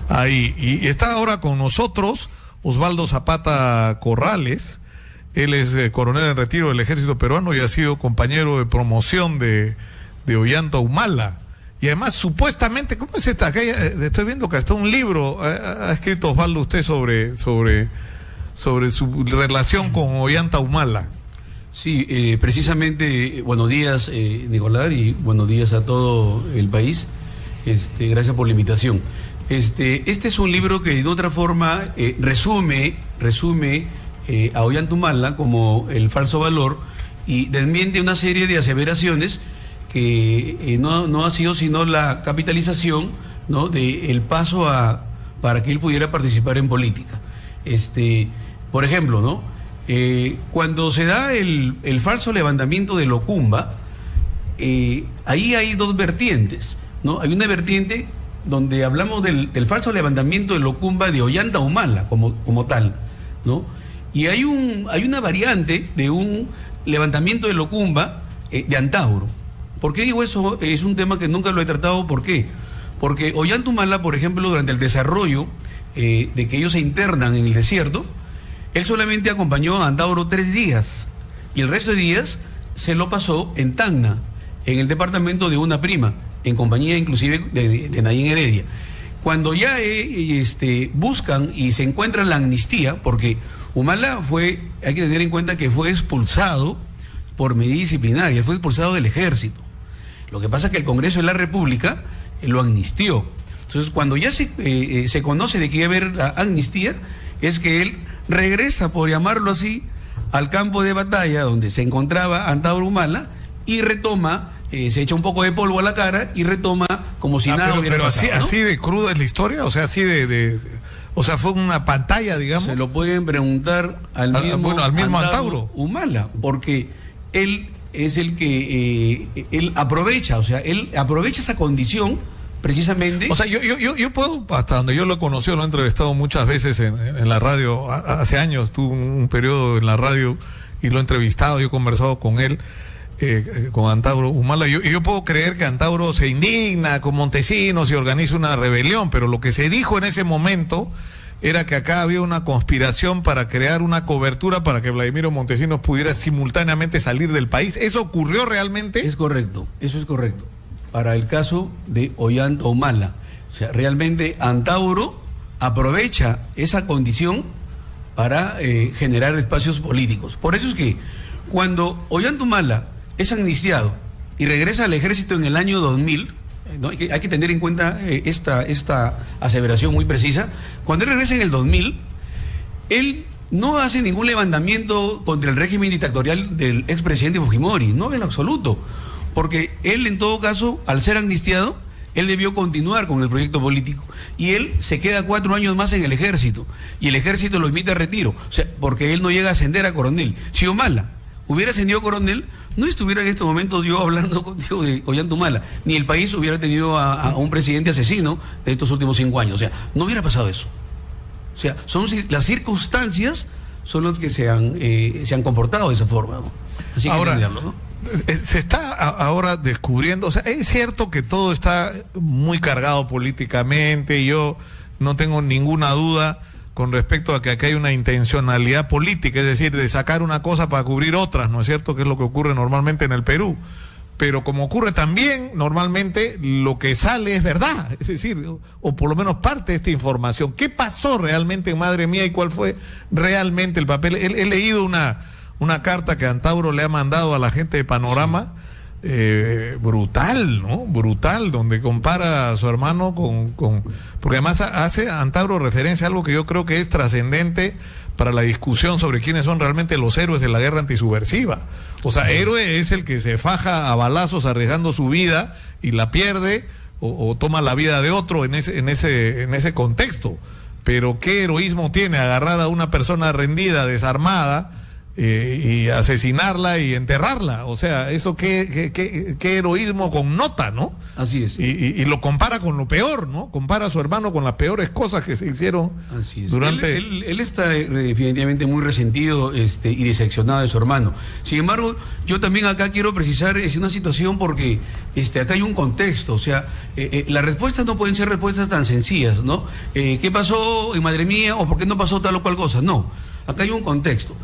ahí. Y está ahora con nosotros Osvaldo Zapata Corrales. Él es coronel en retiro del ejército peruano y ha sido compañero de promoción de Ollanta Humala. Y además, supuestamente, ¿cómo es esta? Acá estoy viendo que hasta un libro ha escrito Osvaldo usted sobre su relación con Ollanta Humala. Sí, precisamente, buenos días, Nicolás, y buenos días a todo el país. Gracias por la invitación. Este es un libro que de otra forma resume a Ollanta Humala como el falso valor y desmiente una serie de aseveraciones que no ha sido sino la capitalización, ¿no?, del paso para que él pudiera participar en política. Por ejemplo, ¿no?, cuando se da el falso levantamiento de Locumba, ahí hay dos vertientes, ¿no? Hay una vertiente donde hablamos del falso levantamiento de Locumba de Ollanta Humala como tal, ¿no? Y hay una variante de un levantamiento de Locumba de Antauro. ¿Por qué digo eso? Es un tema que nunca lo he tratado. ¿Por qué? Porque Ollanta Humala, por ejemplo, durante el desarrollo de que ellos se internan en el desierto, él solamente acompañó a Antauro 3 días y el resto de días se lo pasó en Tacna, en el departamento de una prima, en compañía inclusive de Nayib Heredia. Cuando ya buscan y se encuentran la amnistía, porque Humala hay que tener en cuenta que fue expulsado por medida disciplinaria, fue expulsado del ejército. Lo que pasa es que el Congreso de la República lo amnistió. Entonces, cuando ya se conoce de que iba a haber la amnistía, es que él regresa, por llamarlo así, al campo de batalla donde se encontraba Antauro Humala y retoma, se echa un poco de polvo a la cara y retoma como si nada hubiera pasado. Pero así de cruda es la historia, o sea, así o sea, fue una pantalla, digamos. Se lo pueden preguntar al mismo Antauro Humala, porque él es el que él aprovecha esa condición precisamente. O sea, yo puedo, hasta donde yo lo he conocido, lo he entrevistado muchas veces en la radio, hace años tuve un periodo en la radio y lo he entrevistado, yo he conversado con él, con Antauro Humala, y yo puedo creer que Antauro se indigna con Montesinos y organiza una rebelión, pero lo que se dijo en ese momento era que acá había una conspiración para crear una cobertura para que Vladimiro Montesinos pudiera simultáneamente salir del país. ¿Eso ocurrió realmente? Es correcto, eso es correcto. Para el caso de Ollanta Humala, o sea, realmente Antauro aprovecha esa condición para generar espacios políticos. Por eso es que cuando Ollanta Humala es amnistiado y regresa al ejército en el año 2000, ¿no? Hay que tener en cuenta esta aseveración muy precisa. Cuando él regresa en el 2000, él no hace ningún levantamiento contra el régimen dictatorial del expresidente Fujimori, no en absoluto, porque él, en todo caso, al ser amnistiado, él debió continuar con el proyecto político y él se queda 4 años más en el ejército y el ejército lo invita a retiro, o sea, porque él no llega a ascender a coronel. Si Humala hubiera ascendido a coronel, no estuviera en este momento yo hablando contigo de Ollanta Humala, ni el país hubiera tenido a un presidente asesino de estos últimos 5 años, o sea, no hubiera pasado eso. O sea, las circunstancias son las que se han comportado de esa forma, ¿no? Así que ahora, entenderlo, ¿no? Se está ahora descubriendo, o sea, es cierto que todo está muy cargado políticamente y yo no tengo ninguna duda con respecto a que acá hay una intencionalidad política, es decir, de sacar una cosa para cubrir otras, ¿no es cierto? Que es lo que ocurre normalmente en el Perú. Pero como ocurre también, normalmente lo que sale es verdad, es decir, o por lo menos parte de esta información. ¿Qué pasó realmente, madre mía, y cuál fue realmente el papel? He leído una carta que Antauro le ha mandado a la gente de Panorama, brutal, ¿no? Brutal, donde compara a su hermano porque además hace Antauro referencia a algo que yo creo que es trascendente para la discusión sobre quiénes son realmente los héroes de la guerra antisubversiva. O sea, héroe es el que se faja a balazos arriesgando su vida y la pierde o toma la vida de otro en ese contexto. Pero ¿qué heroísmo tiene agarrar a una persona rendida, desarmada, y asesinarla y enterrarla. O sea, eso qué heroísmo connota, ¿no? Así es. Y lo compara con lo peor, ¿no? Compara a su hermano con las peores cosas que se hicieron. Así es. Durante... Él está definitivamente muy resentido y decepcionado de su hermano. Sin embargo, yo también acá quiero precisar una situación porque acá hay un contexto. O sea, las respuestas no pueden ser respuestas tan sencillas, ¿no? ¿Qué pasó en Madre Mía o por qué no pasó tal o cual cosa? No. Acá hay un contexto.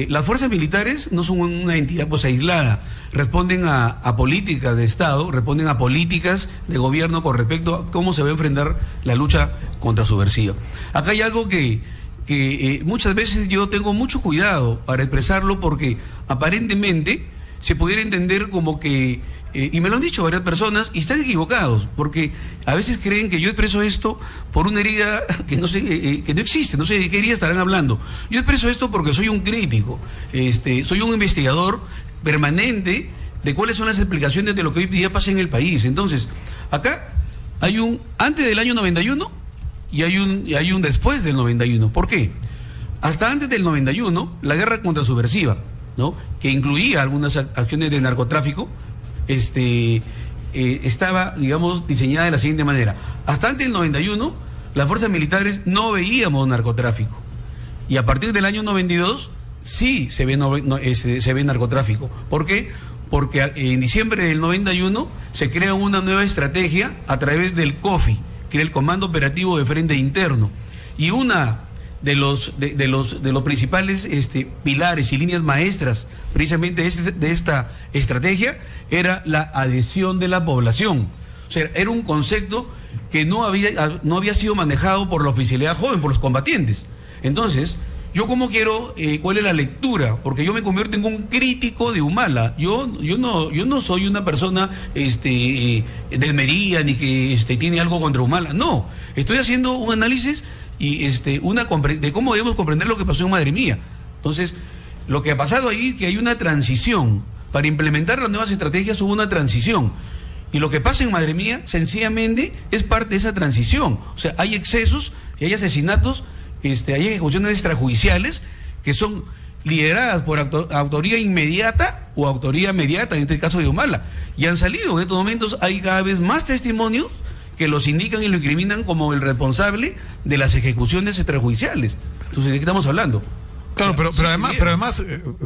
Las fuerzas militares no son una entidad pues aislada, responden a políticas de Estado, responden a políticas de gobierno con respecto a cómo se va a enfrentar la lucha contra subversiva. Acá hay algo que muchas veces yo tengo mucho cuidado para expresarlo porque aparentemente se pudiera entender como que, y me lo han dicho varias personas, y están equivocados, porque a veces creen que yo expreso esto por una herida que no sé, que no existe, no sé de qué herida estarán hablando. Yo expreso esto porque soy un crítico, soy un investigador permanente de cuáles son las explicaciones de lo que hoy día pasa en el país. Entonces, acá hay un antes del año 91 y hay un después del 91. ¿Por qué? Hasta antes del 91, la guerra contrasubversiva, ¿no?, que incluía algunas acciones de narcotráfico, estaba, digamos, diseñada de la siguiente manera. Hasta antes del 91, las fuerzas militares no veíamos narcotráfico. Y a partir del año 92, sí se ve narcotráfico. ¿Por qué? Porque en diciembre del 91 se crea una nueva estrategia a través del COFI, que es el Comando Operativo de Frente Interno. Y una de los principales pilares y líneas maestras precisamente de esta estrategia era la adhesión de la población. O sea, era un concepto que no había sido manejado por la oficialidad joven, por los combatientes. Entonces, yo como quiero, ¿cuál es la lectura? Porque yo me convierto en un crítico de Humala. Yo no soy una persona desmedida ni que tiene algo contra Humala. No, estoy haciendo un análisis y de cómo debemos comprender lo que pasó en Madre Mía. Entonces, lo que ha pasado ahí, que hay una transición. Para implementar las nuevas estrategias hubo una transición. Y lo que pasa en Madre Mía, sencillamente, es parte de esa transición. O sea, hay excesos y hay asesinatos, hay ejecuciones extrajudiciales que son lideradas por autoría inmediata o autoría mediata, en este caso de Humala. Y han salido, en estos momentos hay cada vez más testimonios que los indican y lo incriminan como el responsable de las ejecuciones extrajudiciales. Entonces, ¿de qué estamos hablando? Claro, pero además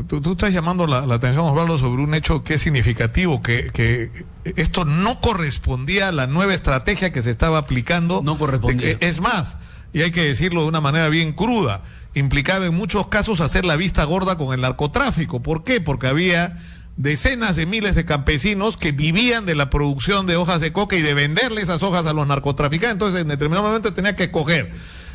tú estás llamando la atención, Osvaldo, sobre un hecho que es significativo, que esto no correspondía a la nueva estrategia que se estaba aplicando. No correspondía. Es más, y hay que decirlo de una manera bien cruda, implicaba en muchos casos hacer la vista gorda con el narcotráfico. ¿Por qué? Porque había decenas de miles de campesinos que vivían de la producción de hojas de coca y de venderle esas hojas a los narcotraficantes. Entonces, en determinado momento tenía que escoger: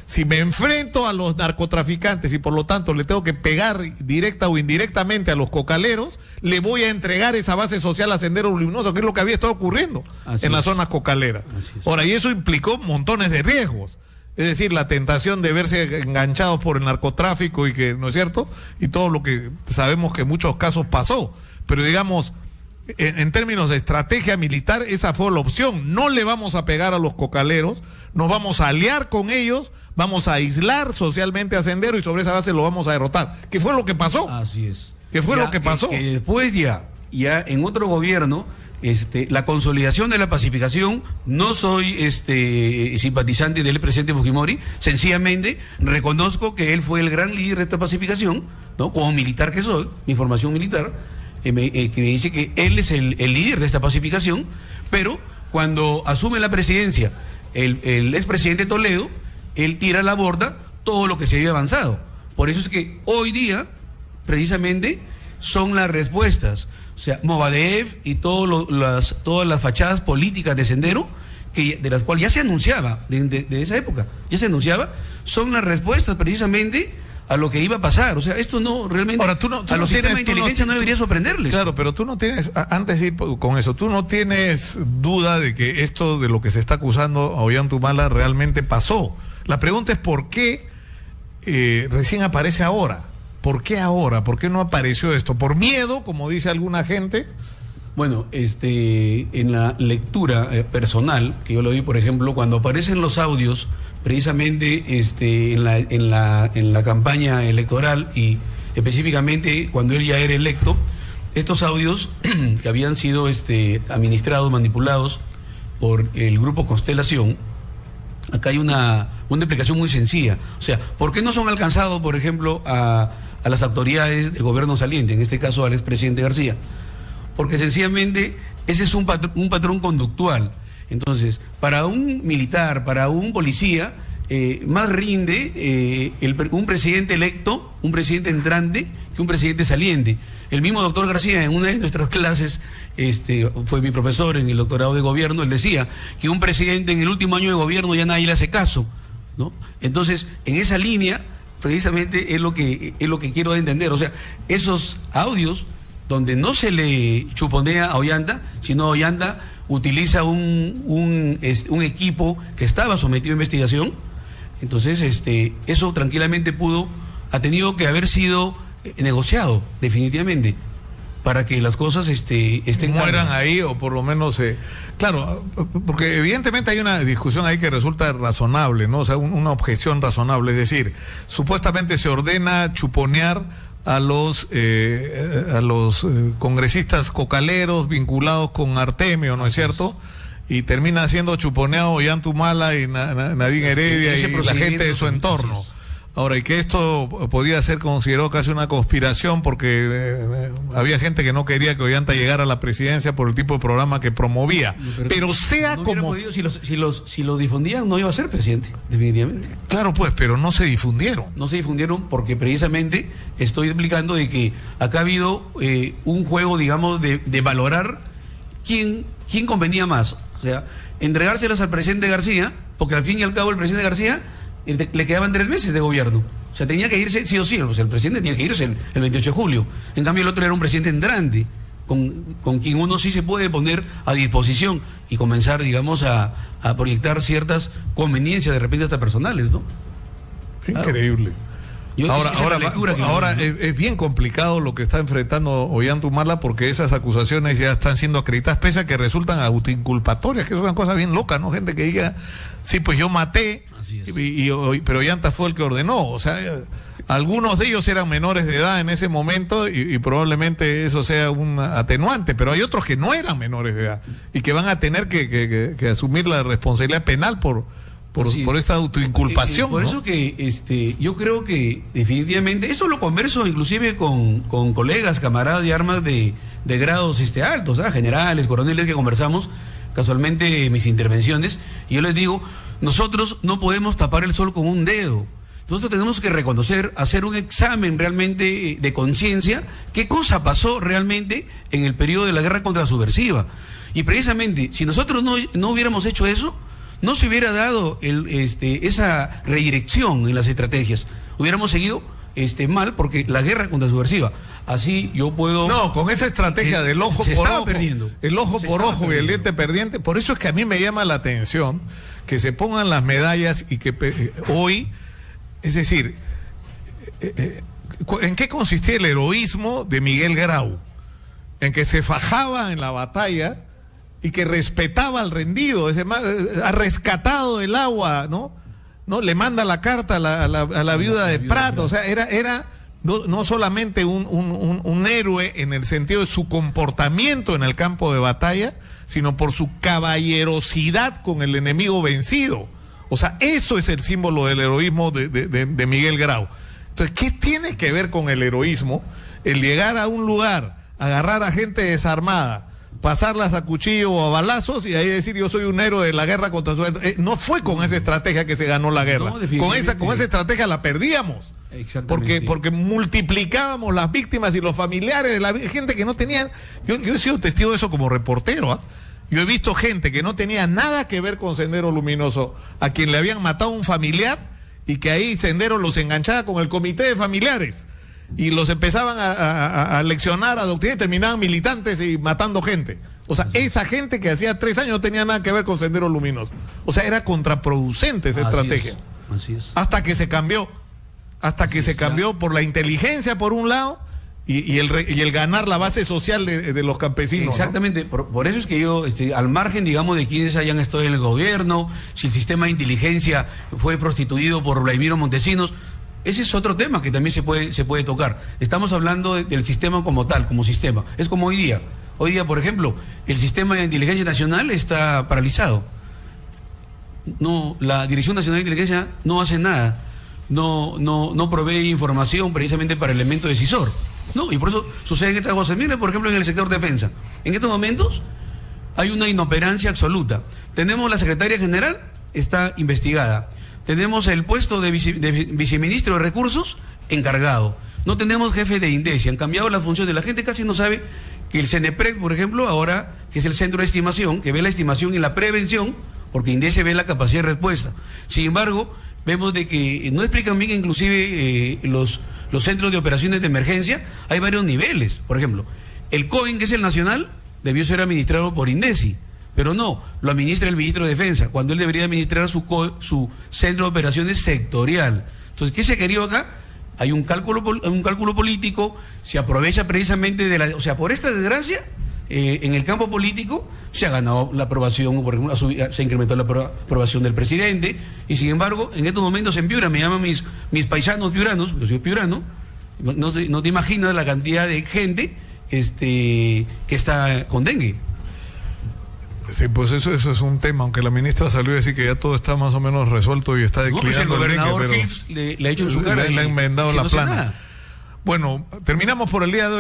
si me enfrento a los narcotraficantes y por lo tanto le tengo que pegar directa o indirectamente a los cocaleros, le voy a entregar esa base social a Sendero Luminoso, que es lo que había estado ocurriendo en las zonas cocaleras. Ahora, y eso implicó montones de riesgos. Es decir, la tentación de verse enganchados por el narcotráfico y que, ¿no es cierto?, y todo lo que sabemos que en muchos casos pasó. Pero digamos, en términos de estrategia militar, esa fue la opción. No le vamos a pegar a los cocaleros, nos vamos a aliar con ellos, vamos a aislar socialmente a Sendero y sobre esa base lo vamos a derrotar. ¿Qué fue lo que pasó? Así es. ¿Qué fue lo que pasó? Que después ya en otro gobierno, la consolidación de la pacificación, no soy simpatizante del presidente Fujimori, sencillamente reconozco que él fue el gran líder de esta pacificación, ¿no? Como militar que soy, mi formación militar, que me dice que él es el líder de esta pacificación, pero cuando asume la presidencia el expresidente Toledo, él tira a la borda todo lo que se había avanzado. Por eso es que hoy día, precisamente, son las respuestas. O sea, Movadef y todas las fachadas políticas de Sendero, de las cuales ya se anunciaba, de esa época, ya se anunciaba, son las respuestas precisamente a lo que iba a pasar. O sea, esto no realmente... Ahora, a los sistemas de inteligencia no debería sorprenderles. Claro, pero tú no tienes, antes de ir con eso, tú no tienes duda de que esto de lo que se está acusando a Ollanta realmente pasó. La pregunta es ¿por qué recién aparece ahora? ¿Por qué ahora? ¿Por qué no apareció esto? ¿Por miedo, como dice alguna gente? Bueno, en la lectura personal, que yo lo vi, por ejemplo, cuando aparecen los audios, precisamente en la campaña electoral y específicamente cuando él ya era electo, estos audios que habían sido administrados, manipulados por el grupo Constelación. Acá hay una explicación muy sencilla. O sea, ¿por qué no son alcanzados, por ejemplo, a las autoridades del gobierno saliente, en este caso al expresidente García? Porque sencillamente ese es un patrón conductual. Entonces, para un militar, para un policía, más rinde un presidente electo, un presidente entrante, que un presidente saliente. El mismo doctor García, en una de nuestras clases, fue mi profesor en el doctorado de gobierno, él decía que un presidente en el último año de gobierno ya nadie le hace caso, ¿no? Entonces, en esa línea, precisamente es lo que quiero entender. O sea, esos audios donde no se le chuponea a Ollanta, sino Ollanta utiliza un equipo que estaba sometido a investigación. Entonces, eso tranquilamente ha tenido que haber sido negociado, definitivamente, para que las cosas estén mueran ahí, o por lo menos, claro, porque evidentemente hay una discusión ahí que resulta razonable, ¿no? O sea, una objeción razonable, es decir, supuestamente se ordena chuponear a los congresistas cocaleros vinculados con Artemio, ¿no es cierto? Y termina siendo chuponeado Ollanta Humala y Nadine Heredia y la gente de su entorno. Ahora, y que esto podía ser considerado casi una conspiración porque había gente que no quería que Ollanta llegara a la presidencia por el tipo de programa que promovía. Pero sea no como... Podido, si lo difundían, no iba a ser presidente, definitivamente. Claro, pues, pero no se difundieron. No se difundieron porque precisamente estoy explicando de que acá ha habido un juego, digamos, de valorar quién convenía más. O sea, entregárselas al presidente García, porque al fin y al cabo el presidente García le quedaban 3 meses de gobierno. O sea, tenía que irse sí o sí. O sea, el presidente tenía que irse el 28 de julio. En cambio, el otro era un presidente entrante, con quien uno sí se puede poner a disposición y comenzar, digamos, a proyectar ciertas conveniencias, de repente hasta personales, ¿no? Increíble. Ahora es bien complicado lo que está enfrentando Ollanta Humala, porque esas acusaciones ya están siendo acreditadas, pese a que resultan autoinculpatorias, que es una cosa bien loca, ¿no? Gente que diga, sí, pues yo maté, pero Ollanta fue el que ordenó. O sea, algunos de ellos eran menores de edad en ese momento y probablemente eso sea un atenuante, pero hay otros que no eran menores de edad y que van a tener que asumir la responsabilidad penal por esta autoinculpación. Por ¿no? eso que yo creo que definitivamente, eso lo converso inclusive con colegas, camaradas de armas de grados altos, generales, coroneles, que conversamos casualmente en mis intervenciones, y yo les digo, nosotros no podemos tapar el sol con un dedo. Nosotros tenemos que reconocer, hacer un examen realmente de conciencia, qué cosa pasó realmente en el periodo de la guerra subversiva. Y precisamente, si nosotros no hubiéramos hecho eso, no se hubiera dado esa redirección en las estrategias. Hubiéramos seguido mal, porque la guerra subversiva, así yo puedo... No, con esa estrategia del ojo por ojo, perdiendo. El ojo por ojo y el diente perdiente. Por eso es que a mí me llama la atención que se pongan las medallas y que hoy, es decir, ¿en qué consistía el heroísmo de Miguel Grau? En que se fajaba en la batalla y que respetaba al rendido, ha rescatado el agua, ¿no? Le manda la carta a la viuda de Prat. O sea, era no solamente un héroe en el sentido de su comportamiento en el campo de batalla, sino por su caballerosidad con el enemigo vencido. O sea, eso es el símbolo del heroísmo de Miguel Grau. Entonces, ¿qué tiene que ver con el heroísmo el llegar a un lugar, agarrar a gente desarmada, pasarlas a cuchillo o a balazos y ahí decir yo soy un héroe de la guerra contra su... No fue con esa estrategia que se ganó la guerra. No, con esa estrategia la perdíamos. Porque multiplicábamos las víctimas y los familiares de la gente que no tenían... Yo he sido testigo de eso como reportero, ¿ah? Yo he visto gente que no tenía nada que ver con Sendero Luminoso, a quien le habían matado un familiar y que ahí Sendero los enganchaba con el comité de familiares y los empezaban a leccionar, a adoctrinar, y terminaban militantes y matando gente. O sea, esa gente que hacía 3 años no tenía nada que ver con Sendero Luminoso. O sea, era contraproducente esa estrategia. Así es. Hasta que se cambió. Hasta que se cambió por la inteligencia, por un lado, y el ganar la base social de los campesinos. Exactamente, ¿no? Por eso es que yo, al margen, digamos, de quienes hayan estado en el gobierno, si el sistema de inteligencia fue prostituido por Vladimiro Montesinos, ese es otro tema que también se puede tocar. Estamos hablando del sistema como tal, como sistema. Es como hoy día. Hoy día, por ejemplo, el sistema de inteligencia nacional está paralizado. No, la Dirección Nacional de Inteligencia no hace nada. No provee información precisamente para el elemento decisor. No, y por eso suceden estas cosas. Mire, por ejemplo, en el sector defensa. En estos momentos hay una inoperancia absoluta. Tenemos la secretaria general, está investigada. Tenemos el puesto de viceministro de Recursos encargado. No tenemos jefe de INDECI, han cambiado la función de la gente, casi no sabe que el CENEPRED, por ejemplo, ahora, que es el centro de estimación, que ve la estimación y la prevención, porque INDECI ve la capacidad de respuesta. Sin embargo, vemos de que no explican bien inclusive los centros de operaciones de emergencia, hay varios niveles. Por ejemplo, el COEN, que es el nacional, debió ser administrado por INDECI. Pero no, lo administra el ministro de Defensa, cuando él debería administrar su centro de operaciones sectorial. Entonces, ¿qué se quería acá? Hay un cálculo político, se aprovecha precisamente o sea, por esta desgracia, en el campo político, se ha ganado la aprobación, por ejemplo, se incrementó la aprobación del presidente, y sin embargo, en estos momentos en Piura, me llaman mis paisanos piuranos, yo soy piurano, no te imaginas la cantidad de gente que está con dengue. Sí, pues eso es un tema, aunque la ministra salió a decir que ya todo está más o menos resuelto y está declinando. El gobernador dengue, Hills le ha hecho en su cara. Le ha enmendado la plana. Nada. Bueno, terminamos por el día de hoy.